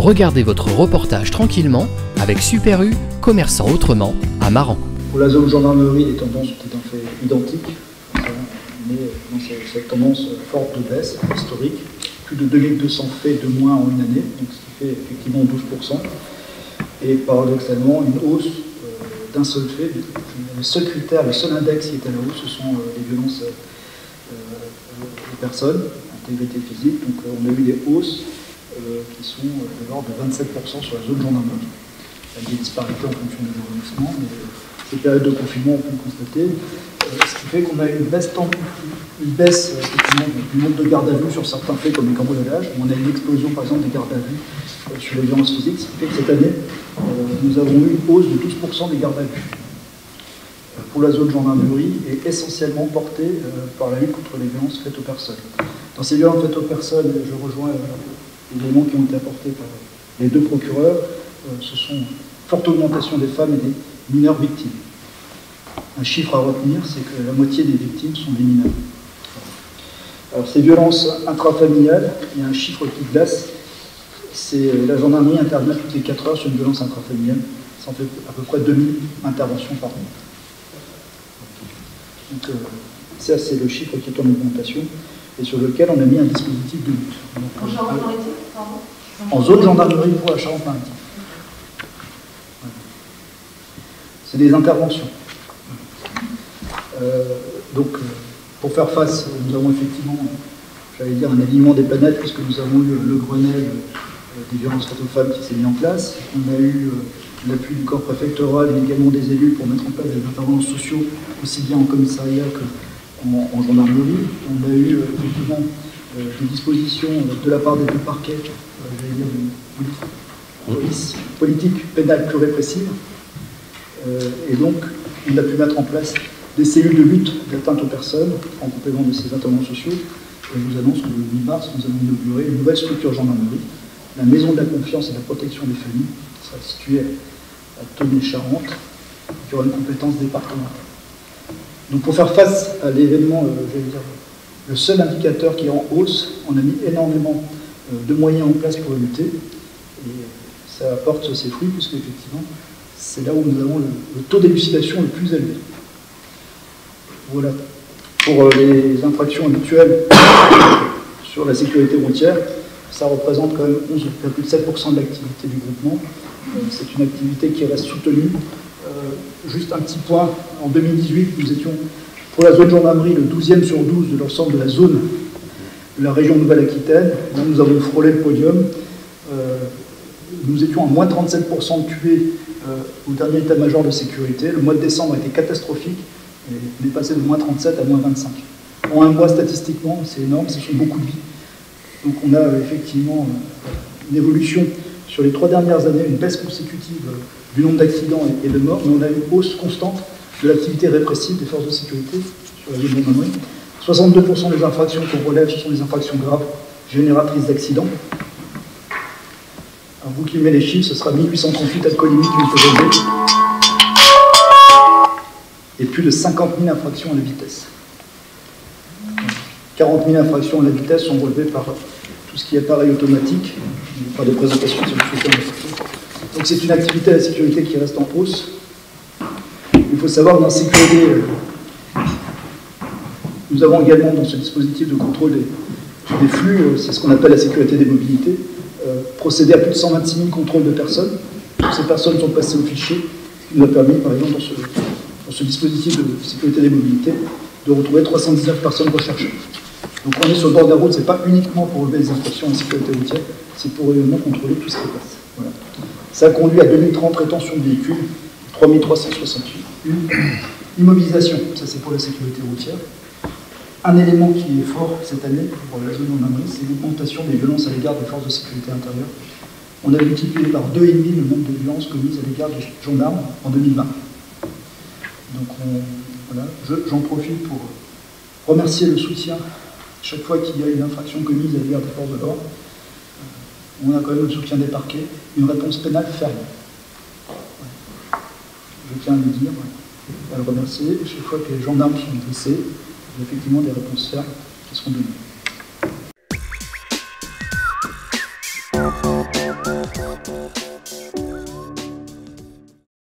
regardez votre reportage tranquillement avec Super U, commerçant autrement, à Maran. Pour la zone gendarmerie, les tendances sont en fait identiques. On est dans cette tendance forte de baisse historique. Plus de 2200 faits de moins en une année, donc ce qui fait effectivement 12%. Et paradoxalement, une hausse d'un seul fait. Le seul critère, le seul index qui est à la hausse, ce sont les violences aux personnes, intégrité physique. Donc on a eu des hausses qui sont de l'ordre de 27% sur la zone gendarmerie. Il y a des disparités en fonction des arrondissements, mais ces périodes de confinement, on peut le constater. Ce qui fait qu'on a une baisse du nombre de gardes à vue sur certains faits comme les cambriolages. On a une explosion par exemple des gardes à vue sur les violences physiques, ce qui fait que cette année, nous avons eu une hausse de 12% des gardes à vue. Pour la zone gendarmerie est essentiellement portée par la lutte contre les violences faites aux personnes. Dans ces violences faites aux personnes, je rejoins les éléments qui ont été apportés par les deux procureurs, ce sont une forte augmentation des femmes et des mineurs victimes. Un chiffre à retenir, c'est que la moitié des victimes sont des mineurs. Alors ces violences intrafamiliales, il y a un chiffre qui glace, c'est la gendarmerie intervient toutes les 4 heures sur une violence intrafamiliale, ça en fait à peu près 2000 interventions par an. Donc ça c'est le chiffre qui est en augmentation et sur lequel on a mis un dispositif de lutte. Donc, en zone gendarmerie pour la Charente-Maritime. C'est des interventions. Pour faire face, nous avons effectivement, j'allais dire, un alignement des planètes, puisque nous avons eu le Grenelle des violences faites aux femmes qui s'est mis en place. On a eu l'appui du corps préfectoral et également des élus pour mettre en place des intervenants sociaux, aussi bien en commissariat qu'en gendarmerie. On a eu effectivement des dispositions de la part des deux parquets, j'allais dire, politique pénale plus répressive. Et donc, on a pu mettre en place des cellules de lutte d'atteinte aux personnes en complément de ces intervenants sociaux. Et je vous annonce que le 8 mars, nous allons inaugurer une nouvelle structure gendarmerie, la Maison de la Confiance et de la Protection des Familles, qui sera située à Tonnet-Charente, qui aura une compétence départementale. Donc pour faire face à l'événement, j'allais dire, le seul indicateur qui est en hausse, on a mis énormément de moyens en place pour lutter, et ça apporte ses fruits, puisque effectivement, c'est là où nous avons le taux d'élucidation le plus élevé. Voilà. Pour les infractions habituelles sur la sécurité routière, ça représente quand même 11,7% de l'activité du groupement. C'est une activité qui reste soutenue. Juste un petit point, en 2018, nous étions, pour la zone gendarmerie, le 12e sur 12 de l'ensemble de la zone de la région Nouvelle-Aquitaine. Là, nous avons frôlé le podium. Nous étions à moins 37% de tués au dernier état-major de sécurité. Le mois de décembre a été catastrophique. On est passé de moins 37 à moins 25. En un mois, statistiquement, c'est énorme, ce sont beaucoup de vies. Donc on a effectivement une évolution sur les 3 dernières années, une baisse consécutive du nombre d'accidents et de morts, mais on a une hausse constante de l'activité répressive des forces de sécurité sur la zone de gendarmerie. 62% des infractions qu'on relève, ce sont des infractions graves, génératrices d'accidents. Alors vous qui mettez les chiffres, ce sera 1838 alcoolimiques méthodologiques et plus de 50 000 infractions à la vitesse. 40 000 infractions à la vitesse sont relevées par tout ce qui est appareil automatique, par des présentations sur le système. Donc c'est une activité à la sécurité qui reste en hausse. Il faut savoir que dans la sécurité, nous avons également dans ce dispositif de contrôle des flux, c'est ce qu'on appelle la sécurité des mobilités, procédé à plus de 126 000 contrôles de personnes. Toutes ces personnes sont passées au fichier, ce qui nous a permis, par exemple, dans ce dispositif de sécurité des mobilités, de retrouver 319 personnes recherchées. Donc on est sur le bord de la route, ce n'est pas uniquement pour relever les infractions en sécurité routière, c'est pour réellement contrôler tout ce qui passe. Voilà. Ça a conduit à 2030 rétention de véhicules, 3368. Immobilisation, ça c'est pour la sécurité routière. Un élément qui est fort cette année pour la zone gendarmerie, c'est l'augmentation des violences à l'égard des forces de sécurité intérieure. On a multiplié par 2,5 le nombre de violences commises à l'égard des gendarmes en 2020. Donc voilà, j'en profite pour remercier le soutien chaque fois qu'il y a une infraction commise à l'égard des forces de l'ordre. On a quand même le soutien des parquets, une réponse pénale ferme. Je tiens à le dire, à le remercier. Chaque fois que les gendarmes sont blessés, il y a effectivement des réponses fermes qui seront données.